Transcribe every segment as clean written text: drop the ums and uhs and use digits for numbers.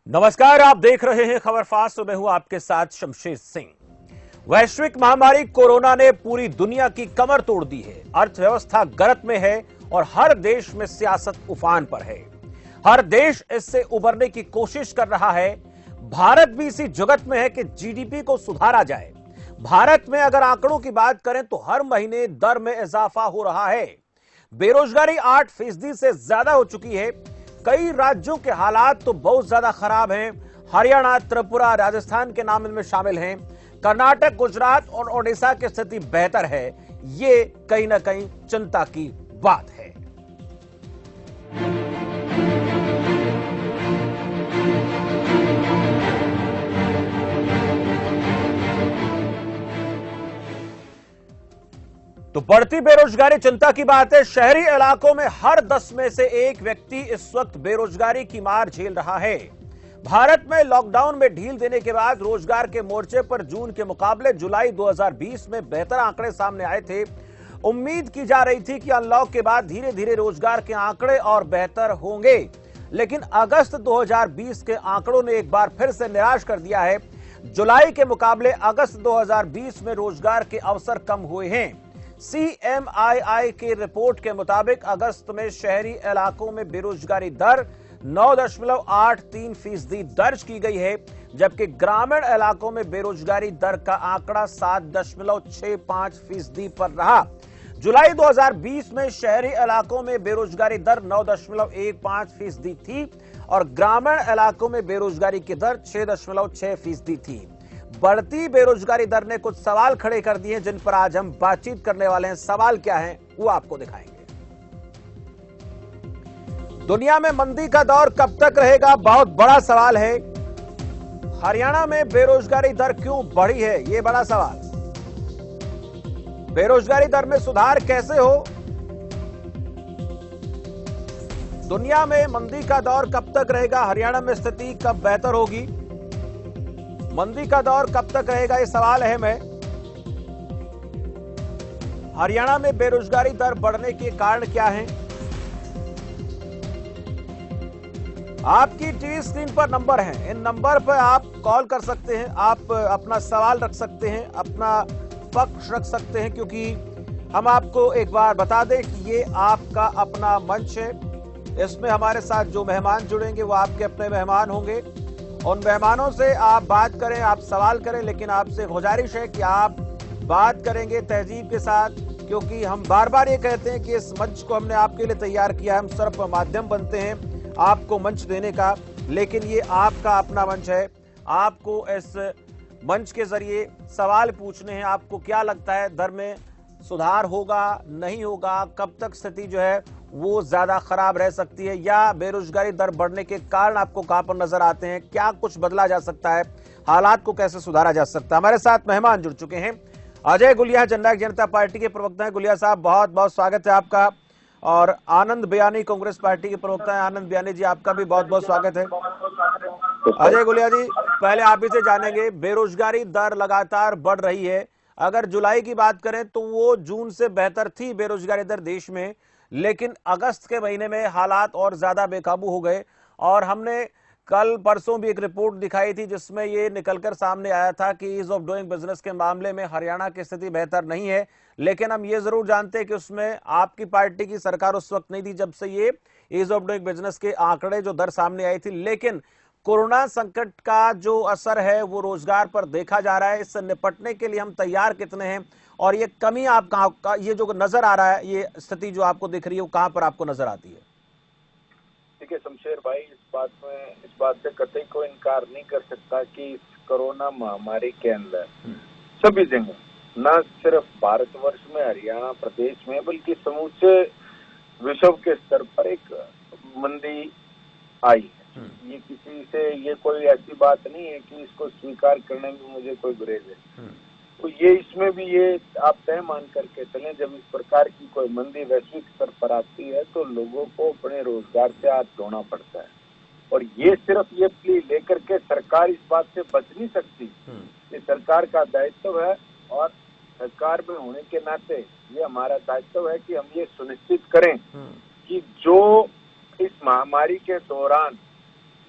नमस्कार, आप देख रहे हैं खबर फास्ट। मैं हूं आपके साथ शमशेर सिंह। वैश्विक महामारी कोरोना ने पूरी दुनिया की कमर तोड़ दी है। अर्थव्यवस्था गरत में है और हर देश में सियासत उफान पर है। हर देश इससे उबरने की कोशिश कर रहा है। भारत भी इसी जुगत में है कि जीडीपी को सुधारा जाए। भारत में अगर आंकड़ों की बात करें तो हर महीने दर में इजाफा हो रहा है। बेरोजगारी 8% से ज्यादा हो चुकी है। कई राज्यों के हालात तो बहुत ज्यादा खराब हैं। हरियाणा, त्रिपुरा, राजस्थान के नाम इनमें शामिल हैं। कर्नाटक, गुजरात और ओडिशा की स्थिति बेहतर है। ये कहीं ना कहीं चिंता की बात है। तो बढ़ती बेरोजगारी चिंता की बात है। शहरी इलाकों में हर 10 में से एक व्यक्ति इस वक्त बेरोजगारी की मार झेल रहा है। भारत में लॉकडाउन में ढील देने के बाद रोजगार के मोर्चे पर जून के मुकाबले जुलाई 2020 में बेहतर आंकड़े सामने आए थे। उम्मीद की जा रही थी कि अनलॉक के बाद धीरे धीरे रोजगार के आंकड़े और बेहतर होंगे, लेकिन अगस्त 2020 के आंकड़ों ने एक बार फिर से निराश कर दिया है। जुलाई के मुकाबले अगस्त 2020 में रोजगार के अवसर कम हुए हैं। CMII की रिपोर्ट के मुताबिक अगस्त में शहरी इलाकों में बेरोजगारी दर 9.83% दर्ज की गई है, जबकि ग्रामीण इलाकों में बेरोजगारी दर का आंकड़ा 7.65% पर रहा। जुलाई 2020 में शहरी इलाकों में बेरोजगारी दर 9.15% थी और ग्रामीण इलाकों में बेरोजगारी की दर 6.6% थी। बढ़ती बेरोजगारी दर ने कुछ सवाल खड़े कर दिए जिन पर आज हम बातचीत करने वाले हैं। सवाल क्या है वो आपको दिखाएंगे। दुनिया में मंदी का दौर कब तक रहेगा, बहुत बड़ा सवाल है। हरियाणा में बेरोजगारी दर क्यों बढ़ी है, ये बड़ा सवाल। बेरोजगारी दर में सुधार कैसे हो। दुनिया में मंदी का दौर कब तक रहेगा, हरियाणा में स्थिति कब बेहतर होगी। मंदी का दौर कब तक रहेगा, ये सवाल अहम है। हरियाणा में बेरोजगारी दर बढ़ने के कारण क्या हैं? आपकी टीवी स्क्रीन पर नंबर है, इन नंबर पर आप कॉल कर सकते हैं। आप अपना सवाल रख सकते हैं, अपना पक्ष रख सकते हैं, क्योंकि हम आपको एक बार बता दें कि ये आपका अपना मंच है। इसमें हमारे साथ जो मेहमान जुड़ेंगे वो आपके अपने मेहमान होंगे। उन मेहमानों से आप बात करें, आप सवाल करें, लेकिन आपसे गुजारिश है कि आप बात करेंगे तहजीब के साथ, क्योंकि हम बार बार ये कहते हैं कि इस मंच को हमने आपके लिए तैयार किया है। हम सिर्फ माध्यम बनते हैं आपको मंच देने का, लेकिन ये आपका अपना मंच है। आपको इस मंच के जरिए सवाल पूछने हैं। आपको क्या लगता है, दर में सुधार होगा, नहीं होगा, कब तक स्थिति जो है वो ज्यादा खराब रह सकती है, या बेरोजगारी दर बढ़ने के कारण आपको कहां पर नजर आते हैं, क्या कुछ बदला जा सकता है, हालात को कैसे सुधारा जा सकता है। हमारे साथ मेहमान जुड़ चुके हैं। अजय गुलिया जननायक जनता पार्टी के प्रवक्ता हैं। गुलिया साहब, बहुत बहुत स्वागत है आपका। और आनंद बयानी कांग्रेस पार्टी के प्रवक्ता हैं। आनंद बयानी जी, आपका भी बहुत बहुत स्वागत है। अजय गुलिया जी, पहले आप ही से जानेंगे, बेरोजगारी दर लगातार बढ़ रही है। अगर जुलाई की बात करें तो वो जून से बेहतर थी बेरोजगारी दर देश में, लेकिन अगस्त के महीने में हालात और ज्यादा बेकाबू हो गए। और हमने कल परसों भी एक रिपोर्ट दिखाई थी जिसमें ये निकलकर सामने आया था कि ईज ऑफ डूइंग बिजनेस के मामले में हरियाणा की स्थिति बेहतर नहीं है। लेकिन हम ये जरूर जानते हैं कि उसमें आपकी पार्टी की सरकार उस वक्त नहीं थी जब से ये ईज ऑफ डूइंग बिजनेस के आंकड़े जो दर सामने आई थी। लेकिन कोरोना संकट का जो असर है वो रोजगार पर देखा जा रहा है। इससे निपटने के लिए हम तैयार कितने हैं, और ये कमी आप कहां, ये जो नजर आ रहा है, ये स्थिति जो आपको दिख रही है वो कहां पर आपको नजर आती है? देखिए शमशेर भाई, इस बात से कतई कोई इनकार नहीं कर सकता कि इस कोरोना महामारी के अंदर सभी जगह, न सिर्फ भारतवर्ष में, हरियाणा प्रदेश में, बल्कि समूचे विश्व के स्तर पर एक मंदी आई है। ये किसी से, ये कोई ऐसी बात नहीं है कि इसको स्वीकार करने में मुझे कोई गुरेज है। तो ये इसमें भी ये आप तय मान करके चलें, जब इस प्रकार की कोई मंदी वैश्विक स्तर पर आती है तो लोगों को अपने रोजगार से हाथ धोना पड़ता है। और ये सिर्फ ये प्ली लेकर के सरकार इस बात से बच नहीं सकती। ये सरकार का दायित्व है, और सरकार में होने के नाते ये हमारा दायित्व है कि हम ये सुनिश्चित करें कि जो इस महामारी के दौरान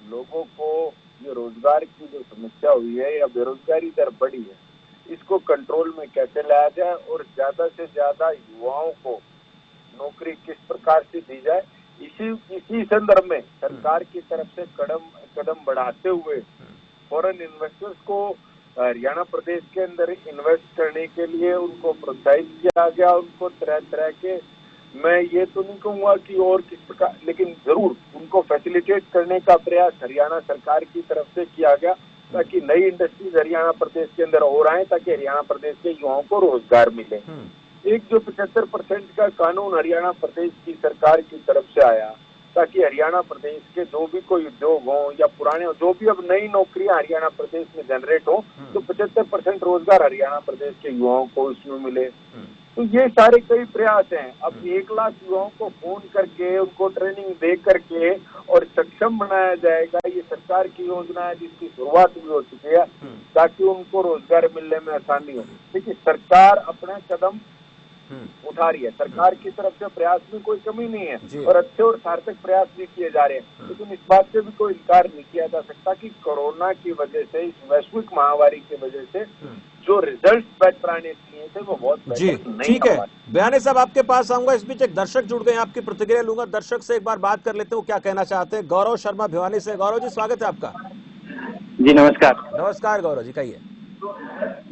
लोगों को ये रोजगार की जो समस्या हुई है या बेरोजगारी दर बढ़ी है, इसको कंट्रोल में कैसे लाया जाए और ज्यादा से ज्यादा युवाओं को नौकरी किस प्रकार से दी जाए, इसी संदर्भ में सरकार की तरफ से कदम बढ़ाते हुए फॉरेन इन्वेस्टर्स को हरियाणा प्रदेश के अंदर इन्वेस्ट करने के लिए उनको प्रोत्साहित किया गया। उनको तरह तरह के, मैं ये तो नहीं कहूँगा कि और किस प्रकार, लेकिन जरूर उनको फैसिलिटेट करने का प्रयास हरियाणा सरकार की तरफ से किया गया ताकि नई इंडस्ट्रीज हरियाणा प्रदेश के अंदर और आए, ताकि हरियाणा प्रदेश के युवाओं को रोजगार मिले। एक जो 75% का कानून हरियाणा प्रदेश की सरकार की तरफ से आया ताकि हरियाणा प्रदेश के जो भी कोई उद्योग हो या पुराने जो भी अब नई नौकरियां हरियाणा प्रदेश में जनरेट हो, तो 75% रोजगार हरियाणा प्रदेश के युवाओं को इसमें मिले। तो ये सारे कई प्रयास हैं। अब 1 लाख युवाओं को फोन करके उनको ट्रेनिंग दे करके और सक्षम बनाया जाएगा, ये सरकार की योजना है जिसकी शुरुआत भी हो चुकी है ताकि उनको रोजगार मिलने में आसानी हो। देखिए, सरकार अपना कदम उठा रही है, सरकार की तरफ से प्रयास में कोई कमी नहीं है और अच्छे और सार्थक प्रयास भी किए जा रहे हैं, लेकिन इस बात से भी कोई इनकार नहीं किया जा सकता कि कोरोना की वजह से, इस वैश्विक महामारी की वजह से जो रिजल्ट बेटर आने चाहिए थे वो बहुत बेहतर नहीं। ठीक है, बयाने साहब आपके पास आऊंगा। इस बीच एक दर्शक जुड़ गए, आपकी प्रतिक्रिया लूंगा। दर्शक से एक बार बात कर लेते हो, क्या कहना चाहते हैं। गौरव शर्मा भिवानी से। गौरव जी, स्वागत है आपका। जी नमस्कार। नमस्कार गौरव जी, कहिए।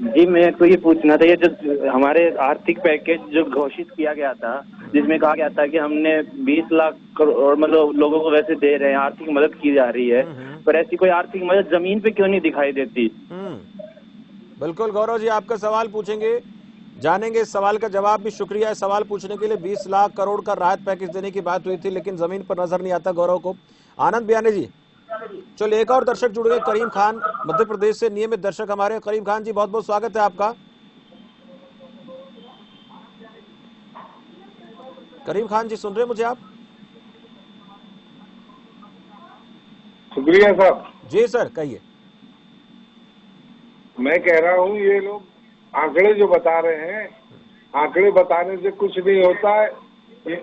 जी, मैं तो ये पूछना था, ये जो हमारे आर्थिक पैकेज जो घोषित किया गया था, जिसमें कहा गया था कि हमने 20 लाख करोड़ मतलब लोगों को वैसे दे रहे हैं, आर्थिक मदद की जा रही है, पर ऐसी कोई आर्थिक मदद जमीन पे क्यों नहीं दिखाई देती? बिल्कुल गौरव जी, आपका सवाल पूछेंगे, जानेंगे इस सवाल का जवाब भी। शुक्रिया इस सवाल पूछने के लिए। 20 लाख करोड़ का राहत पैकेज देने की बात हुई थी, लेकिन जमीन पर नजर नहीं आता गौरव को। आनंद बयाने जी, चलिए एक और दर्शक जुड़ गए, करीम खान मध्य प्रदेश से, नियमित दर्शक हमारे। करीम खान जी, बहुत बहुत स्वागत है आपका। करीम खान जी, सुन रहे हैं मुझे आप? शुक्रिया साहब। जी सर, कहिए। मैं कह रहा हूँ ये लोग आंकड़े जो बता रहे हैं, आंकड़े बताने से कुछ नहीं होता है।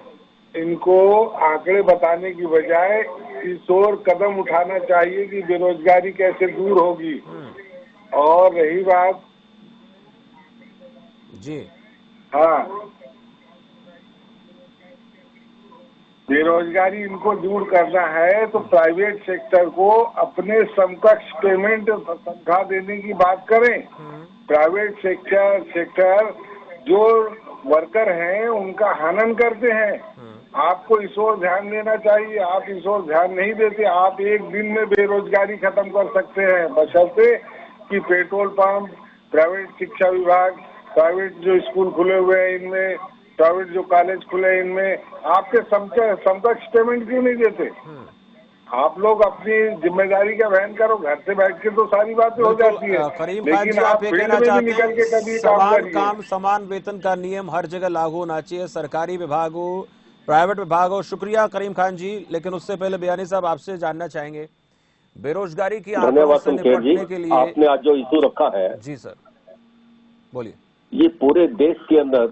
इनको आंकड़े बताने की बजाय इस ओर कदम उठाना चाहिए कि बेरोजगारी कैसे दूर होगी। और रही बात जी, हाँ, बेरोजगारी इनको दूर करना है तो प्राइवेट सेक्टर को अपने समकक्ष पेमेंट तनख्वाह देने की बात करें। प्राइवेट सेक्टर जो वर्कर हैं उनका हनन करते हैं। आपको इस ओर ध्यान देना चाहिए, आप इस ओर ध्यान नहीं देते। आप एक दिन में बेरोजगारी खत्म कर सकते हैं, बशर्ते कि पेट्रोल पंप, प्राइवेट शिक्षा विभाग, प्राइवेट जो स्कूल खुले हुए हैं इनमें, प्राइवेट जो कॉलेज खुले हैं इनमें आपके समकक्ष पेमेंट क्यों नहीं देते? आप लोग अपनी जिम्मेदारी का वहन करो, घर से बैठ के तो सारी बातें हो जाती है। लेकिन आप ये कहना चाहते हैं समान काम समान वेतन का नियम हर जगह लागू होना चाहिए, सरकारी विभाग हो, प्राइवेट विभाग हो। शुक्रिया करीम खान जी, लेकिन उससे पहले बयानी साहब आपसे जानना चाहेंगे, बेरोजगारी की आंकड़ों से निपटने के लिए आपने आज जो इशू रखा है। जी सर, बोलिए। ये पूरे देश के अंदर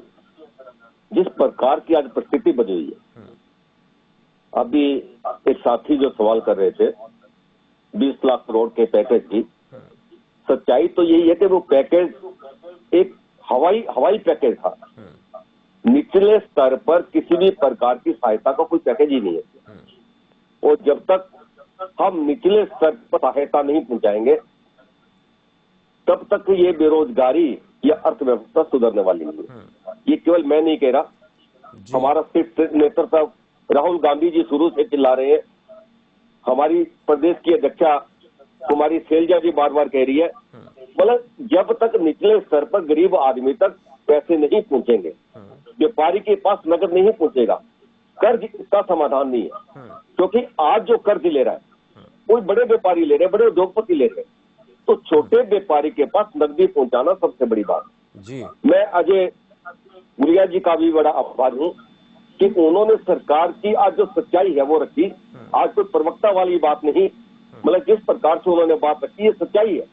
जिस प्रकार की आज परिस्थिति बनी हुई है, अभी एक साथी जो सवाल कर रहे थे 20 लाख करोड़ के पैकेज की, सच्चाई तो यही है कि वो पैकेज एक हवाई पैकेज था। निचले स्तर पर किसी भी प्रकार की सहायता का कोई पैकेज ही नहीं है। और जब तक हम निचले स्तर पर सहायता नहीं पहुंचाएंगे तब तक ये बेरोजगारी या अर्थव्यवस्था सुधरने वाली नहीं है। ये केवल मैं नहीं कह रहा, हमारा शीर्ष नेतृत्व राहुल गांधी जी शुरू से चिल्ला रहे हैं, हमारी प्रदेश की अध्यक्षा कुमारी शैलजा जी बार बार कह रही है। मतलब जब तक निचले स्तर पर गरीब आदमी तक पैसे नहीं पहुंचेंगे, व्यापारी के पास नकद नहीं पहुंचेगा, कर्ज इसका समाधान नहीं है। क्योंकि आज जो कर्ज ले रहा है कोई बड़े व्यापारी ले रहे हैं, बड़े उद्योगपति ले रहे हैं, तो छोटे व्यापारी के पास नकदी पहुंचाना सबसे बड़ी बात जी। मैं अजय गुड़िया जी का भी बड़ा आभारी हूँ कि उन्होंने सरकार की आज जो सच्चाई है वो रखी। आज कोई प्रवक्ता वाली बात नहीं, मतलब जिस प्रकार से उन्होंने बात रखी ये सच्चाई है।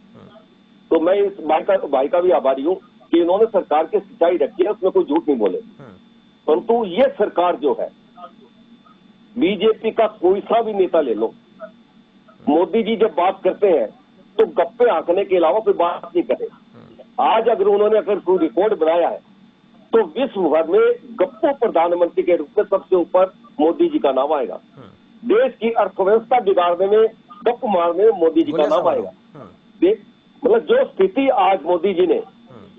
तो मैं इस भाई का भी आभारी हूँ कि इन्होंने सरकार की सच्चाई रखी है, उसमें कोई झूठ नहीं बोले। परंतु ये सरकार जो है, बीजेपी का कोई सा भी नेता ले लो, मोदी जी जब बात करते हैं तो गप्पे आंकने के अलावा कोई बात नहीं करते। आज अगर उन्होंने अगर कोई रिकॉर्ड बनाया है तो विश्व भर में गप्पो प्रधानमंत्री के रूप में सबसे ऊपर मोदी जी का नाम आएगा। देश की अर्थव्यवस्था बिगाड़ने में, गप मारने में मोदी जी का नाम आएगा। मतलब जो स्थिति आज मोदी जी ने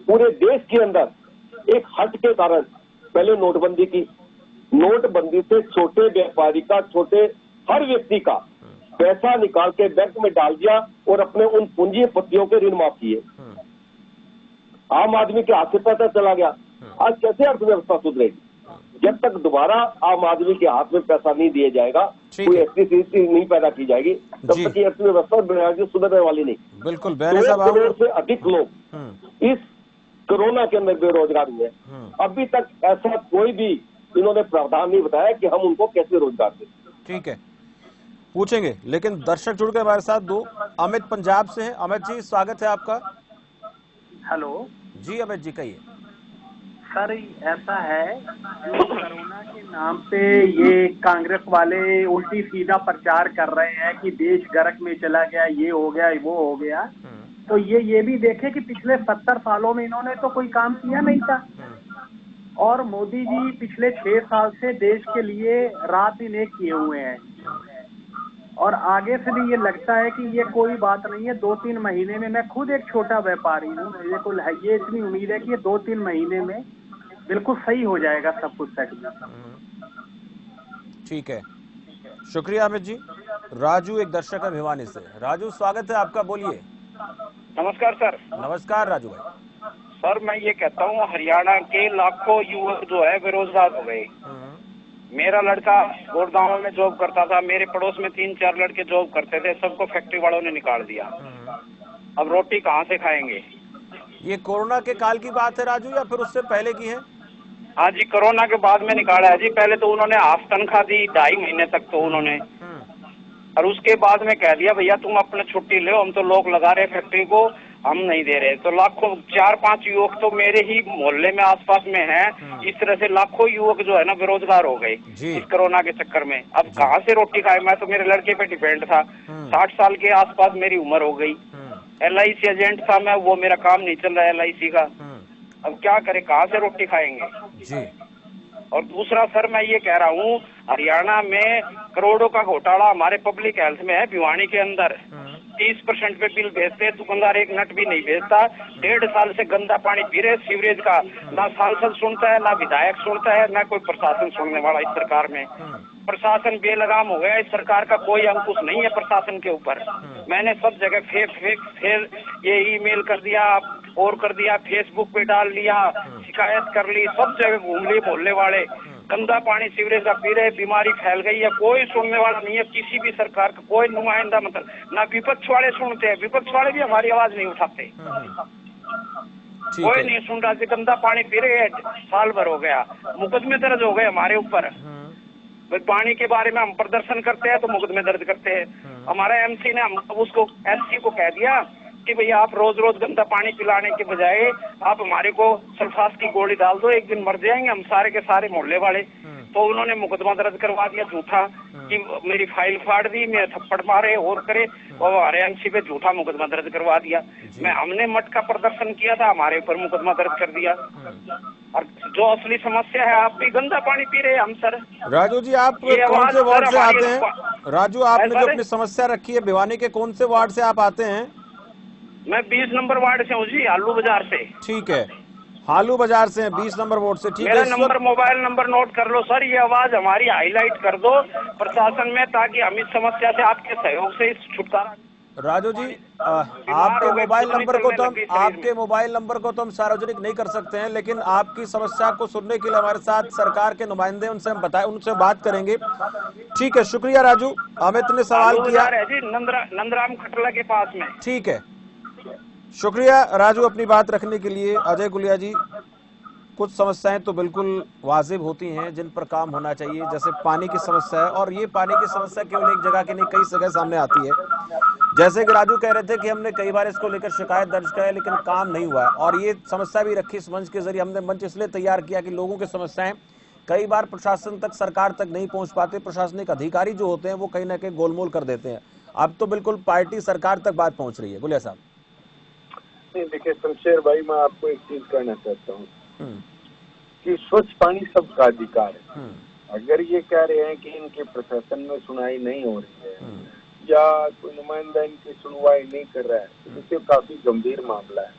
पूरे देश के अंदर एक हट के कारण, पहले नोटबंदी की, नोटबंदी से छोटे व्यापारी का, छोटे हर व्यक्ति का पैसा निकाल के बैंक में डाल दिया और अपने उन पूंजीपतियों के ऋण माफ किए। आम आदमी के हाथ से पैसा चला गया। आज कैसे अर्थव्यवस्था सुधरेगी? जब तक दोबारा आम आदमी के हाथ में पैसा नहीं दिया जाएगा, कोई ऐसी स्थिति नहीं पैदा की जाएगी, तब तक ये अर्थव्यवस्था सुधरने वाली नहीं। बिल्कुल, 2 करोड़ से अधिक लोग इस कोरोना के अंदर बेरोजगार हुए। अभी तक ऐसा कोई भी इन्होंने प्रावधान नहीं बताया कि हम उनको कैसे रोजगार दें। ठीक है, पूछेंगे, लेकिन दर्शक जुड़ गए हमारे साथ। दो अमित पंजाब से हैं। अमित जी, स्वागत है आपका। हेलो जी अमित जी, कहिए। सर, ऐसा है जो कोरोना के नाम पे ये कांग्रेस वाले उल्टी सीधा प्रचार कर रहे हैं कि देश गर्क में चला गया, ये हो गया, वो हो गया, तो ये भी देखे कि पिछले 70 सालों में इन्होंने तो कोई काम किया नहीं था। और मोदी जी पिछले 6 साल से देश के लिए रात दिन एक किए हुए हैं। और आगे से भी ये लगता है कि ये कोई बात नहीं है, 2-3 महीने में, मैं खुद एक छोटा व्यापारी हूँ, मेरे को ये इतनी उम्मीद है कि ये 2-3 महीने में बिल्कुल सही हो जाएगा सब कुछ सेट। ठीक है, शुक्रिया अमित जी। राजू एक दर्शक है भिवानी से। राजू, स्वागत है आपका, बोलिए। नमस्कार सर। नमस्कार राजू भाई। सर, मैं ये कहता हूँ, हरियाणा के लाखों युवक जो है बेरोजगार हो गए। मेरा लड़का गुड़गांव में जॉब करता था, मेरे पड़ोस में 3-4 लड़के जॉब करते थे, सबको फैक्ट्री वालों ने निकाल दिया। अब रोटी कहाँ से खाएंगे? ये कोरोना के काल की बात है राजू, या फिर उससे पहले की है? हाँ जी, कोरोना के बाद में निकाला है जी। पहले तो उन्होंने हाफ तनख्वाह दी 2.5 महीने तक तो उन्होंने, और उसके बाद में कह दिया भैया तुम अपने छुट्टी लो, हम तो लोग लगा रहे फैक्ट्री को, हम नहीं दे रहे। तो लाखों 4-5 युवक तो मेरे ही मोहल्ले में आसपास में हैं। इस तरह से लाखों युवक जो है ना बेरोजगार हो गए इस कोरोना के चक्कर में। अब कहाँ से रोटी खाए? मैं तो मेरे लड़के पे डिपेंड था, 60 साल के आसपास मेरी उम्र हो गई। LIC एजेंट था मैं, वो मेरा काम नहीं चल रहा है LIC का। अब क्या करे, कहाँ से रोटी खाएंगे जी। और दूसरा सर, मैं ये कह रहा हूँ, हरियाणा में करोड़ों का घोटाला हमारे पब्लिक हेल्थ में है। भिवानी के अंदर 30% पे बिल भेजते हैं, दुकानदार एक नट भी नहीं भेजता। 1.5 साल से गंदा पानी पी रहे सीवरेज का। ना सांसद सुनता है, ना विधायक सुनता है, ना कोई प्रशासन सुनने वाला इस सरकार में। प्रशासन बेलगाम हो गया, इस सरकार का कोई अंकुश नहीं है प्रशासन के ऊपर। मैंने सब जगह फिर ये ईमेल कर दिया और कर दिया, फेसबुक पे डाल लिया, शिकायत कर ली, सब जगह घूम लिए मोहल्ले वाले। गंदा पानी सीवरेज का पी रहे, बीमारी फैल गई है, कोई सुनने वाला नहीं है किसी भी सरकार का, कोई नुमाइंदा, मतलब ना विपक्ष वाले सुनते हैं, विपक्ष वाले भी हमारी आवाज नहीं उठाते। कोई नहीं सुन रहा। गंदा पानी पी रहे हैं, साल भर हो गया, मुकदमे दर्ज हो गए हमारे ऊपर। पानी के बारे में हम प्रदर्शन करते हैं तो मुकदमे दर्ज करते हैं। हमारा MC ने उसको SC को कह दिया कि भैया आप रोज रोज गंदा पानी पिलाने के बजाय आप हमारे को सल्फास की गोली डाल दो, एक दिन मर जाएंगे हम सारे के सारे मोहल्ले वाले। तो उन्होंने मुकदमा दर्ज करवा दिया झूठा, कि मेरी फाइल फाड़ दी, मेरे थप्पड़ मारे और करे, और हमारे MC पे झूठा मुकदमा दर्ज करवा दिया। हमने मठ का प्रदर्शन किया था, हमारे ऊपर मुकदमा दर्ज कर दिया। और जो असली समस्या है, आप भी गंदा पानी पी रहे हैं हम सर। राजू जी, आप कौन से वार्ड से आते हैं? राजू, आपने जो अपनी समस्या रखी है, भिवानी के कौन से वार्ड से आप आते हैं? मैं 20 नंबर वार्ड से हूँ जी, आलू बाजार से। ठीक है, आलू बाजार से 20 नंबर वार्ड से। ठीक है, मेरा नंबर, मोबाइल नंबर नोट कर लो सर, ये आवाज हमारी हाईलाइट कर दो प्रशासन में, ताकि हम इस समस्या से आपके सहयोग से छुटकारा। राजू जी, आपके मोबाइल नंबर को तो हम सार्वजनिक नहीं कर सकते हैं, लेकिन आपकी समस्या को सुनने के लिए हमारे साथ सरकार के नुमाइंदे, उनसे हम उनसे बात करेंगे। ठीक है, शुक्रिया राजू। अमित ने सवाल किया है जी, नंदराम खटला के पास में। ठीक है, शुक्रिया राजू अपनी बात रखने के लिए। अजय गुलिया जी, कुछ समस्याएं तो बिल्कुल वाजिब होती हैं जिन पर काम होना चाहिए, जैसे पानी की समस्या है, और ये पानी की समस्या केवल एक जगह की नहीं, कई जगह सामने आती है। जैसे कि राजू कह रहे थे कि हमने कई बार इसको लेकर शिकायत दर्ज कराई, लेकिन काम नहीं हुआ है। और ये समस्या भी रखी इस मंच के जरिए, हमने मंच इसलिए तैयार किया कि लोगों की समस्याएं कई बार प्रशासन तक, सरकार तक नहीं पहुंच पाते। प्रशासनिक अधिकारी जो होते हैं वो कहीं ना कहीं गोलमोल कर देते हैं। अब तो बिल्कुल पार्टी सरकार तक बात पहुंच रही है। गुलिया साहब। नहीं, देखिए शमशेर भाई, मैं आपको एक चीज कहना चाहता हूँ कि स्वच्छ पानी सबका अधिकार है। अगर ये कह रहे हैं कि इनके प्रशासन में सुनाई नहीं हो रही है या कोई नुमाइंदा इनकी सुनवाई नहीं कर रहा है, तो देखिए काफी गंभीर मामला है।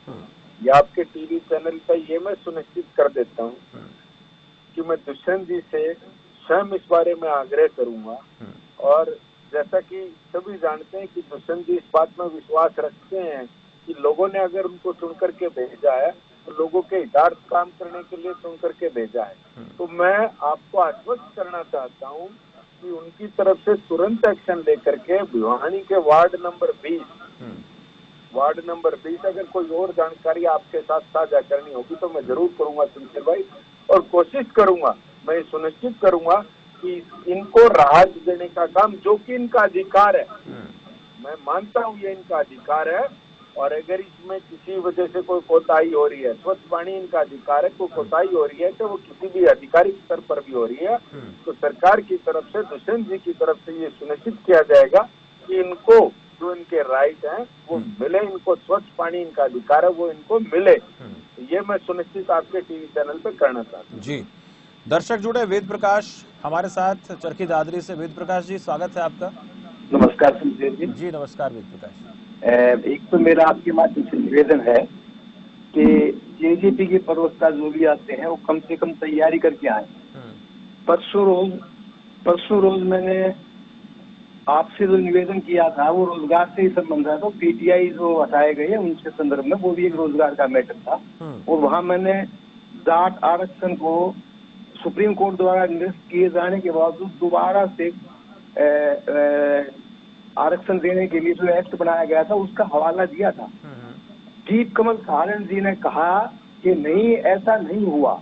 या आपके टीवी चैनल पर ये मैं सुनिश्चित कर देता हूँ कि मैं दुष्यंत जी से स्वयं इस बारे में आग्रह करूंगा। और जैसा कि सभी जानते हैं कि दुष्यंत जी इस बात में विश्वास रखते हैं कि लोगों ने अगर उनको चुन करके भेजा है तो लोगों के हितार्थ काम करने के लिए चुन करके भेजा है। तो मैं आपको आश्वस्त करना चाहता हूँ कि उनकी तरफ से तुरंत एक्शन लेकर के भिवानी के वार्ड नंबर 20 अगर कोई और जानकारी आपके साथ साझा करनी होगी तो मैं जरूर करूंगा शमशेर भाई, और कोशिश करूंगा, मैं सुनिश्चित करूंगा कि इनको राहत देने का काम, जो कि इनका अधिकार है, मैं मानता हूं ये इनका अधिकार है। और अगर इसमें किसी वजह से कोई कोताही हो रही है, स्वच्छ पानी इनका अधिकार है, कोई कोताही हो रही है तो वो किसी भी आधिकारिक स्तर पर भी हो रही है, तो सरकार की तरफ से, दुष्यंत जी की तरफ से ये सुनिश्चित किया जाएगा कि इनको जो इनके राइट हैं वो मिले, इनको स्वच्छ पानी इनका अधिकार है वो इनको मिले। ये मैं सुनिश्चित आपके टीवी चैनल पे करना चाहता हूँ। जी, दर्शक जुड़े, वेद प्रकाश हमारे साथ चरखी दादरी से। वेद प्रकाश जी, स्वागत है आपका। नमस्कार शमशेर जी। जी नमस्कार वेद प्रकाश। एक तो मेरा आपके माध्यम से निवेदन है कि जेजेपी के प्रवक्ता जो भी आते हैं वो कम से कम तैयारी करके आए। परसों रोज मैंने आपसे जो निवेदन किया था वो रोजगार से ही संबंध है, तो पीटीआई जो हटाए गए उनके संदर्भ में वो भी एक रोजगार का मैटर था। और वहां मैंने जाट आरक्षण को सुप्रीम कोर्ट द्वारा निरस्त किए जाने के बावजूद दोबारा से आरक्षण देने के लिए जो एक्ट बनाया गया था उसका हवाला दिया था। दीप कमल सहारण जी ने कहा कि नहीं, ऐसा नहीं हुआ।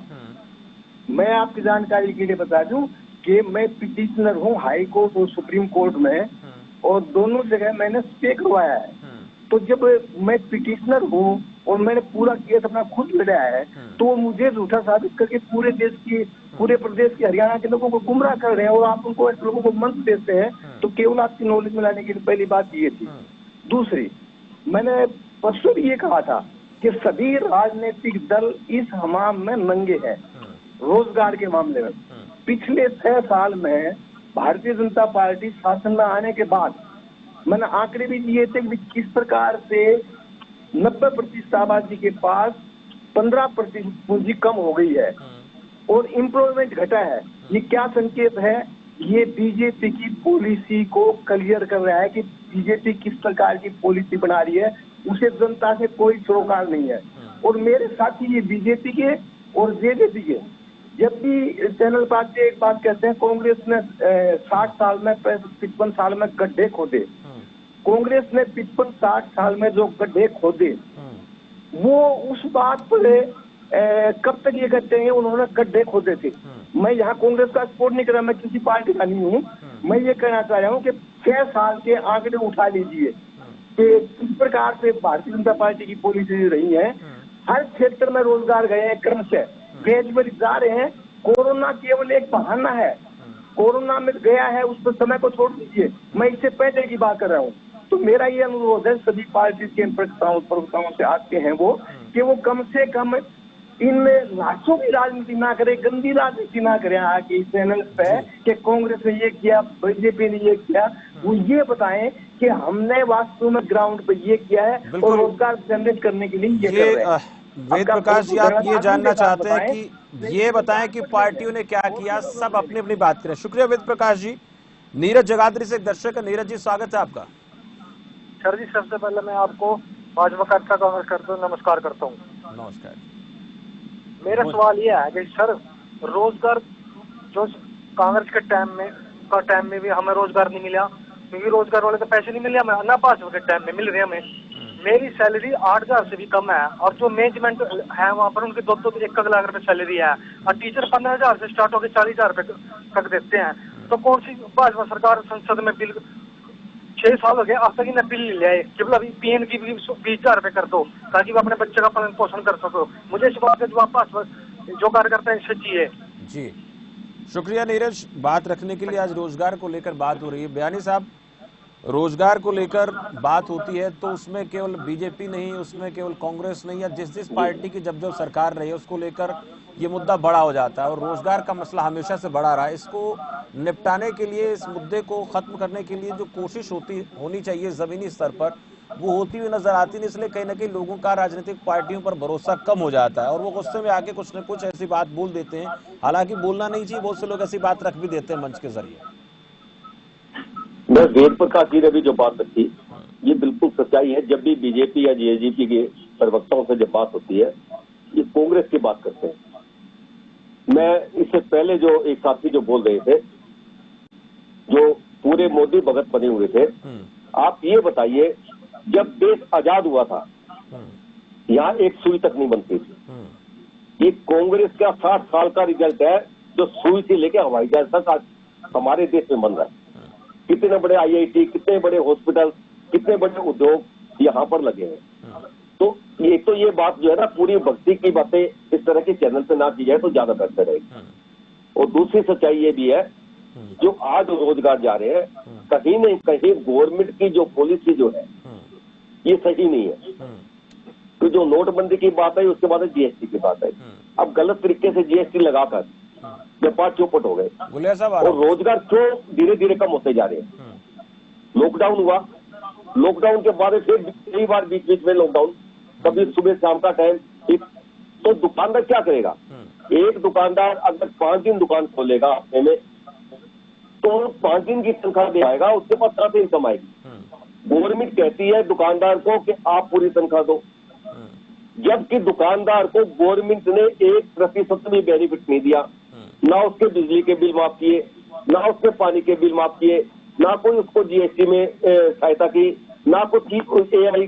मैं आपकी जानकारी के लिए बता दूं कि मैं पिटिशनर हूं हाई कोर्ट और सुप्रीम कोर्ट में, और दोनों जगह मैंने स्टे करवाया है। तो जब मैं पिटिशनर हूं और मैंने पूरा केस अपना खुद लड़ा है, तो मुझे झूठा साबित करके पूरे प्रदेश के हरियाणा के लोगों को गुमराह कर रहे हैं और आप उनको ऐसे लोगों को मंच देते हैं। तो केवल आपकी नॉलेज में लाने की पहली बात ये थी। दूसरी, मैंने परसों भी ये कहा था कि सभी राजनीतिक दल इस हमाम में नंगे हैं रोजगार के मामले में। पिछले 6 साल में भारतीय जनता पार्टी शासन में आने के बाद मैंने आंकड़े भी दिए थे कि किस प्रकार से 90% आबादी के पास 15% पूंजी कम हो गई है और एम्प्लॉयमेंट घटा है। ये क्या संकेत है? ये बीजेपी की पॉलिसी को क्लियर कर रहा है कि बीजेपी किस प्रकार की पॉलिसी बना रही है, उसे जनता से कोई सरोकार नहीं है। और मेरे साथी ये बीजेपी के और जेजेपी के जब भी चैनल पर एक बात कहते हैं, कांग्रेस ने 60 साल में 55 साल में गड्ढे खोदे। कांग्रेस ने 55-60 साल में जो गड्ढे खोदे वो उस बात पर कब तक ये कहते हैं उन्होंने गड्ढे खोदे थे। मैं यहाँ कांग्रेस का सपोर्ट नहीं कर रहा, मैं किसी पार्टी का नहीं हूँ। मैं ये कहना चाह रहा हूँ कि 6 साल के आंकड़े उठा लीजिए कि किस प्रकार से भारतीय जनता पार्टी की पॉलिसी रही है। हर क्षेत्र में रोजगार गए हैं, क्रम से ग्रेजुएट जा रहे हैं। कोरोना केवल एक बहाना है, कोरोना में गया है, उस पर समय को छोड़ दीजिए। मैं इससे पहले की बात कर रहा हूँ। तो मेरा ये अनुरोध है सभी पार्टी के प्रवक्ताओं से आते हैं वो कि वो कम से कम इन लाशों की राजनीति ना करे, गंदी राजनीति ना करे आके इस चैनल पे कि कांग्रेस ने ये किया, बीजेपी ने ये किया। वो ये बताएं कि हमने वास्तव में ग्राउंड पे ये किया है और रोजगार जनरेट करने के लिए ये कर रहे हैं। वेद प्रकाश जी, आप ये जानना चाहते हैं कि ये बताएं कि पार्टियों ने क्या किया, सब अपनी अपनी बात करें। शुक्रिया वेद प्रकाश जी। नीरज जगाधरी से एक दर्शक है। नीरज जी, स्वागत है आपका। सर जी, सबसे पहले मैं आपको भाजपा का अच्छा कांग्रेस करते हुए नमस्कार करता हूँ। नमस्कार। मेरा सवाल ये है कि सर, रोजगार जो कांग्रेस के टाइम में भी हमें रोजगार नहीं मिला, क्योंकि रोजगार वाले तो पैसे नहीं मिले हमें, ना भाजपा के टाइम में मिल रहे हमें। मेरी सैलरी 8,000 से भी कम है और जो मैनेजमेंट है वहाँ पर उनके 2-1 लाख रुपए सैलरी है और टीचर 15,000 से स्टार्ट होकर 40,000 रुपए तक देते हैं। तो कौन सी भाजपा सरकार संसद में बिल 6 साल हो गए अब तक इन्हें बिल नहीं ले आए कि बोला अभी पीएन की भी 20,000 रुपए कर दो ताकि वो अपने बच्चे का पालन पोषण कर सको। मुझे इस बात का जवाब भाजपा जो कार्यकर्ता है सच्ची है। जी शुक्रिया नीरज, बात रखने के लिए। आज रोजगार को लेकर बात हो रही है। बयानी साहब, रोजगार को लेकर बात होती है तो उसमें केवल बीजेपी नहीं, उसमें केवल कांग्रेस नहीं, या जिस जिस पार्टी की जब जब सरकार रही है उसको लेकर ये मुद्दा बड़ा हो जाता है और रोजगार का मसला हमेशा से बड़ा रहा है। इसको निपटाने के लिए, इस मुद्दे को खत्म करने के लिए जो कोशिश होनी चाहिए जमीनी स्तर पर, वो होती हुई नजर आती नहीं। इसलिए कहीं ना कहीं लोगों का राजनीतिक पार्टियों पर भरोसा कम हो जाता है और वो गुस्से में आके कुछ न कुछ ऐसी बात बोल देते हैं। हालांकि बोलना नहीं चाहिए, बहुत से लोग ऐसी बात रख भी देते हैं मंच के जरिए। मैं वेद प्रकाश जी ने भी जो बात रखी, ये बिल्कुल सच्चाई है। जब भी बीजेपी या जेजेपी के प्रवक्ताओं से जब बात होती है, ये कांग्रेस की बात करते हैं। मैं इससे पहले जो एक साथी जो बोल रहे थे, जो पूरे मोदी भगत बने हुए थे, आप ये बताइए, जब देश आजाद हुआ था यहाँ एक सुई तक नहीं बनती थी। ये कांग्रेस का 60 साल का रिजल्ट है, जो सुई से लेकर हवाई जहाज तक आज हमारे देश में बन रहा है। कितने बड़े IIT, कितने बड़े हॉस्पिटल, कितने बड़े उद्योग यहाँ पर लगे हैं। तो ये बात जो है ना, पूरी भक्ति की बातें इस तरह के चैनल पे ना की जाए तो ज्यादा बेहतर है। और दूसरी सच्चाई ये भी है, जो आज रोजगार जा रहे हैं, कहीं न कहीं गवर्नमेंट की जो पॉलिसी जो है ये सही नहीं है। तो जो नोटबंदी की बात है, उसके बाद GST की बात है। अब गलत तरीके से GST लगाकर व्यापार चौपट हो गए और रोजगार क्यों धीरे धीरे कम होते जा रहे हैं। लॉकडाउन हुआ, लॉकडाउन के बाद फिर कई बार बीच बीच में लॉकडाउन, कभी सुबह शाम का टाइम, तो दुकानदार क्या करेगा? एक दुकानदार अगर 5 दिन दुकान खोलेगा हफ्ते में, तो 5 दिन की तनख्वाह दे आएगा, उसके पास कहाँ से इनकम आएगी? गवर्नमेंट कहती है दुकानदार को कि आप पूरी तनख्वाह दो, जबकि दुकानदार को गवर्नमेंट ने 1% भी बेनिफिट नहीं दिया। ना उसके बिजली के बिल माफ किए, ना उसके पानी के बिल माफ किए, ना कोई उसको GST में सहायता की, ना कुछ AI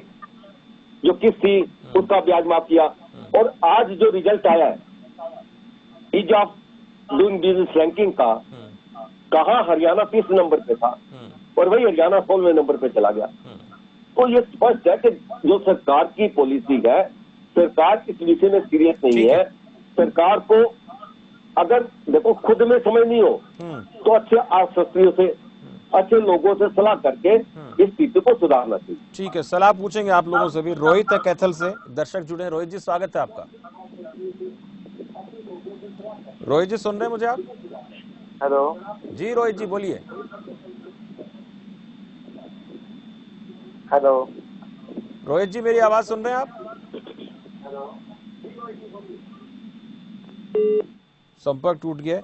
जो किस्त थी उसका ब्याज माफ किया। और आज जो रिजल्ट आया है ease of doing business ranking का, कहाँ हरियाणा 30 नंबर पे था और वही हरियाणा 16वें नंबर पे चला गया। तो ये स्पष्ट है कि जो सरकार की पॉलिसी है, सरकार इस विषय में सीरियस नहीं है। सरकार को अगर देखो खुद में समझ नहीं हो तो अच्छे शास्त्रियों से, अच्छे लोगों से सलाह करके इस स्थिति को सुधारना चाहिए। ठीक है, सलाह पूछेंगे आप लोगों से भी। रोहित है कैथल से, दर्शक जुड़े हैं। रोहित जी स्वागत है आपका। रोहित जी सुन रहे हैं मुझे आप? हेलो जी रोहित जी बोलिए। हेलो रोहित जी मेरी आवाज सुन रहे हैं आप? संपर्क टूट गया।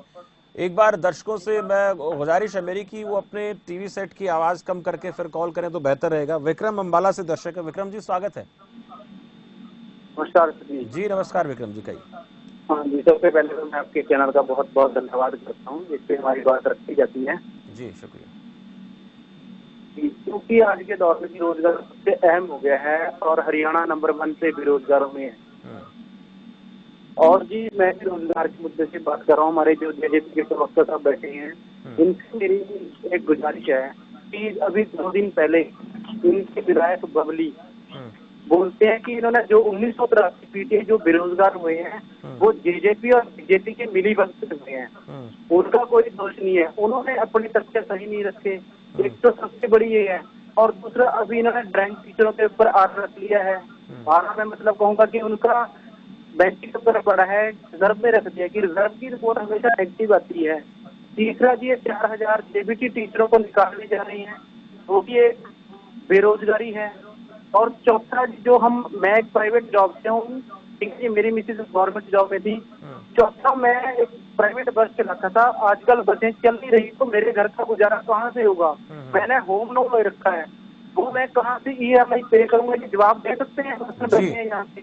एक बार दर्शकों से मैं गुजारिश है मेरी कि वो अपने टीवी सेट की आवाज कम करके फिर कॉल करें तो बेहतर रहेगा। विक्रम अंबाला से दर्शक है। विक्रम जी स्वागत है। नमस्कार जी नमस्कार विक्रम जी, कहिए। हाँ जी, सबसे पहले तो मैं आपके चैनल का बहुत बहुत धन्यवाद करता हूँ, जिससे हमारी बात रखी जाती है। जी शुक्रिया। क्योंकि आज के दौर में बेरोजगार सबसे अहम हो गया है और हरियाणा नंबर 1 पे बेरोजगारों में है। और जी मैं रोजगार के मुद्दे से बात कर रहा हूँ। हमारे जो जेजेपी के प्रवक्ता साहब बैठे हैं, इनसे मेरी एक गुजारिश है कि अभी 2 दिन पहले इनके विधायक बबली बोलते हैं कि इन्होंने जो 1983 पीटीए जो बेरोजगार हुए हैं वो जेजेपी और बीजेपी के मिलीभगत हुए हैं, उनका कोई दोष नहीं है। उन्होंने अपने तथ्य सही नहीं रखे, एक तो सबसे बड़ी ये है। और दूसरा, अभी इन्होंने ड्राइंग टीचरों के ऊपर आरोप रख लिया है। आरोप में मतलब कहूंगा कि उनका बैंक की ऊपर पड़ा है, रिजर्व में रख दिया कि रिजर्व की रिपोर्ट हमेशा नेगेटिव आती है। तीसरा जी, 4000 जेबीटी टीचरों को निकालने जा रही है, वो भी एक बेरोजगारी है। और चौथा, जो मैं एक प्राइवेट जॉब से हूँ, ठीक है, मेरी मिसेज गवर्नमेंट जॉब में थी। चौथा, मैं एक प्राइवेट बस चलाता था, आजकल बसें चल नहीं रही, तो मेरे घर का गुजारा कहाँ से होगा? मैंने होम लोन ले रखा है, वो मैं कहाँ से EMI पे करूंगा? ये जवाब दे सकते हैं? यहाँ से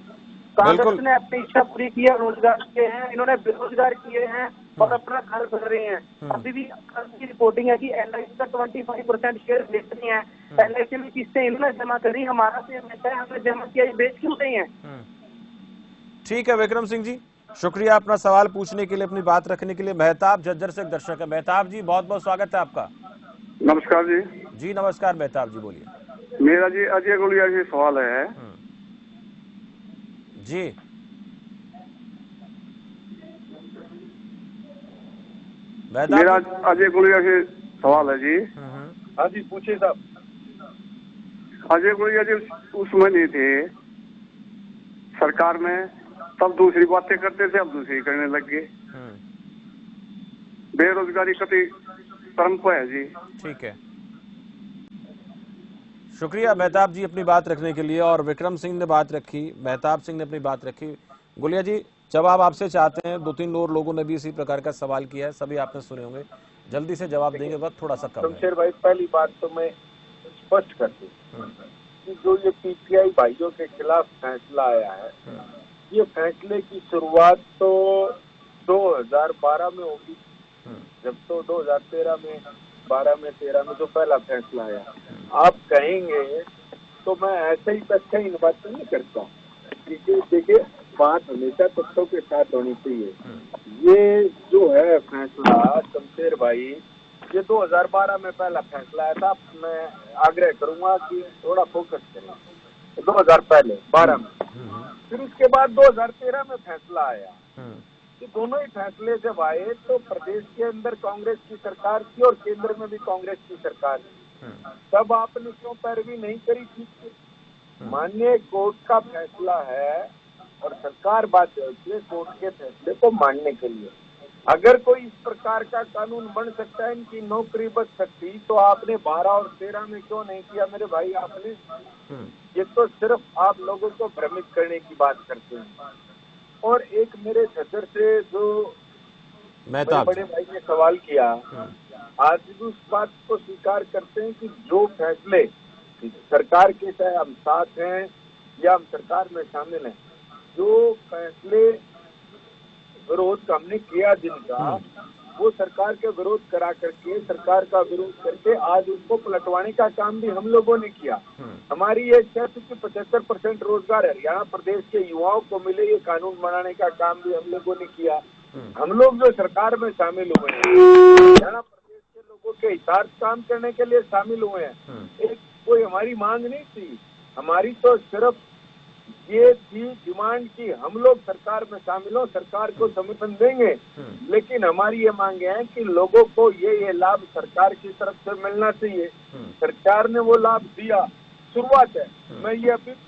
कांग्रेस ने अपनी इच्छा पूरी की है, रोजगार किए हैं, इन्होंने बेरोजगार किए हैं और अपना घर भर रहे हैं। अभी भी की रिपोर्टिंग है कि LIC का 25% शेयर बेचनी है। LIC में किस्तें इन्होंने जमा करी, हमारा से हमने जमा किया, ये बेच क्यों नहीं है? ठीक है विक्रम सिंह जी, शुक्रिया अपना सवाल पूछने के लिए, अपनी बात रखने के लिए। मेहताब झज्जर से एक दर्शक है। मेहताब जी बहुत बहुत स्वागत है आपका। नमस्कार जी। जी नमस्कार मेहताब जी बोलिए। मेरा जी अजय गुलिया से सवाल है जी। मेरा अजय गुलिया से सवाल है जी। हाँ जी पूछिए साहब। अजय गुड़िया जी उसमें नहीं थे सरकार में, तब दूसरी बातें करते थे, अब दूसरी करने लग गए। बेरोजगारी कति परम पे है जी। ठीक है, शुक्रिया मेहताब जी अपनी बात रखने के लिए। और विक्रम सिंह ने बात रखी, मेहताब सिंह ने अपनी बात रखी। गुलिया जी जवाब आपसे चाहते हैं, 2-3 और लोगों ने भी इसी प्रकार का सवाल किया है, सभी आपने सुने होंगे, जल्दी से जवाब देंगे, वक्त थोड़ा सा कम है। शमशेर भाई पहली बात तो मैं स्पष्ट कर दूं कि जो ये पीटीआई भाइयों के खिलाफ फैसला आया है, ये फैसले की शुरुआत तो 2012 में होगी, जब तो 2013 में 12 में 13 में जो पहला फैसला आया। आप कहेंगे तो मैं ऐसे ही तथ्य इन बातें नहीं करता, देखिए बात हमेशा तथ्यों के साथ होनी चाहिए। ये जो है फैसला शमशेर भाई, ये 2012 में पहला फैसला आया था। मैं आग्रह करूंगा कि थोड़ा फोकस करें। 2000 पहले 12 में, फिर उसके बाद 2013 में फैसला आया। कि दोनों ही फैसले जब आए तो प्रदेश के अंदर कांग्रेस की सरकार थी और केंद्र में भी कांग्रेस की सरकार थी, तब आपने क्यों पैरवी नहीं करी थी? माननीय कोर्ट का फैसला है और सरकार बाध्य होती है कोर्ट के फैसले को मानने के लिए। अगर कोई इस प्रकार का कानून बन सकता है, इनकी नौकरी बच सकती, तो आपने 12 और 13 में क्यों नहीं किया मेरे भाई? आपने ये तो सिर्फ आप लोगों को भ्रमित करने की बात करते हैं। और एक मेरे छतर से जो मेरे बड़े भाई ने सवाल किया, आज भी उस बात को स्वीकार करते हैं कि जो फैसले सरकार के, चाहे हम साथ हैं या हम सरकार में शामिल हैं, जो फैसले विरोध हमने किया जिनका, वो सरकार के विरोध करा करके, सरकार का विरोध करके आज उनको पलटवाने का काम भी हम लोगों ने किया। हमारी ये इच्छा थी कि 75% रोजगार हरियाणा प्रदेश के युवाओं को मिले, ये कानून बनाने का काम भी हम लोगों ने किया। हम लोग जो सरकार में शामिल हुए हैं, हरियाणा प्रदेश के लोगों के हितार्थ काम करने के लिए शामिल हुए हैं। एक कोई हमारी मांग नहीं थी, हमारी तो सिर्फ ये थी डिमांड की हम लोग सरकार में शामिल हो, सरकार को समर्थन देंगे, लेकिन हमारी ये मांगे हैं कि लोगों को ये लाभ सरकार की तरफ से मिलना चाहिए। सरकार ने वो लाभ दिया, शुरुआत है।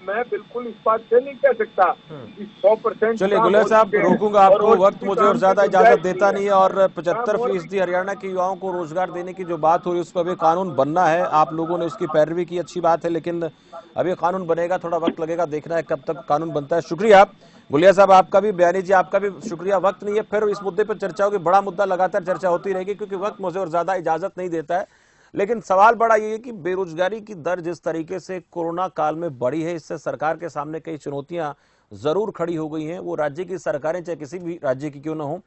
मैं बिल्कुल इस बात से नहीं कह सकता कि 100%। चलिए गुलेर साहब रोकूंगा आपको, वक्त मुझे और ज्यादा इजाजत देता नहीं है। और 75% हरियाणा के युवाओं को रोजगार देने की जो बात हुई, उस पर अभी कानून बनना है। आप लोगों ने उसकी पैरवी की, अच्छी बात है, लेकिन अभी कानून बनेगा, थोड़ा वक्त लगेगा, देखना है कब तक कानून बनता है। शुक्रिया गुलिया साहब, आपका भी, बयानी जी आपका भी शुक्रिया। वक्त नहीं है, फिर इस मुद्दे पर चर्चा होगी, बड़ा मुद्दा लगातार चर्चा होती रहेगी, क्योंकि वक्त मुझे और ज्यादा इजाजत नहीं देता है। लेकिन सवाल बड़ा ये है कि बेरोजगारी की दर जिस तरीके से कोरोना काल में बढ़ी है, इससे सरकार के सामने कई चुनौतियां जरूर खड़ी हो गई हैं। वो राज्य की सरकारें, चाहे किसी भी राज्य की क्यों ना हो,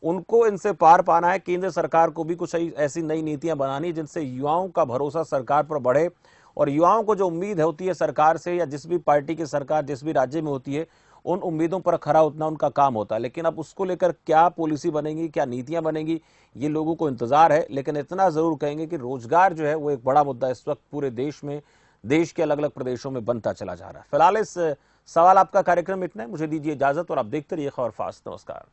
उनको इनसे पार पाना है। केंद्र सरकार को भी कुछ ऐसी नई नीतियां बनानी जिनसे युवाओं का भरोसा सरकार पर बढ़े, और युवाओं को जो उम्मीद होती है सरकार से, या जिस भी पार्टी की सरकार जिस भी राज्य में होती है, उन उम्मीदों पर खरा उतना उनका काम होता है। लेकिन अब उसको लेकर क्या पॉलिसी बनेगी, क्या नीतियां बनेगी, ये लोगों को इंतजार है। लेकिन इतना जरूर कहेंगे कि रोजगार जो है वो एक बड़ा मुद्दा इस वक्त पूरे देश में, देश के अलग अलग प्रदेशों में बनता चला जा रहा है। फिलहाल इस सवाल आपका कार्यक्रम इतना है, मुझे दीजिए इजाजत और आप देखते रहिए खबर फास्ट। नमस्कार।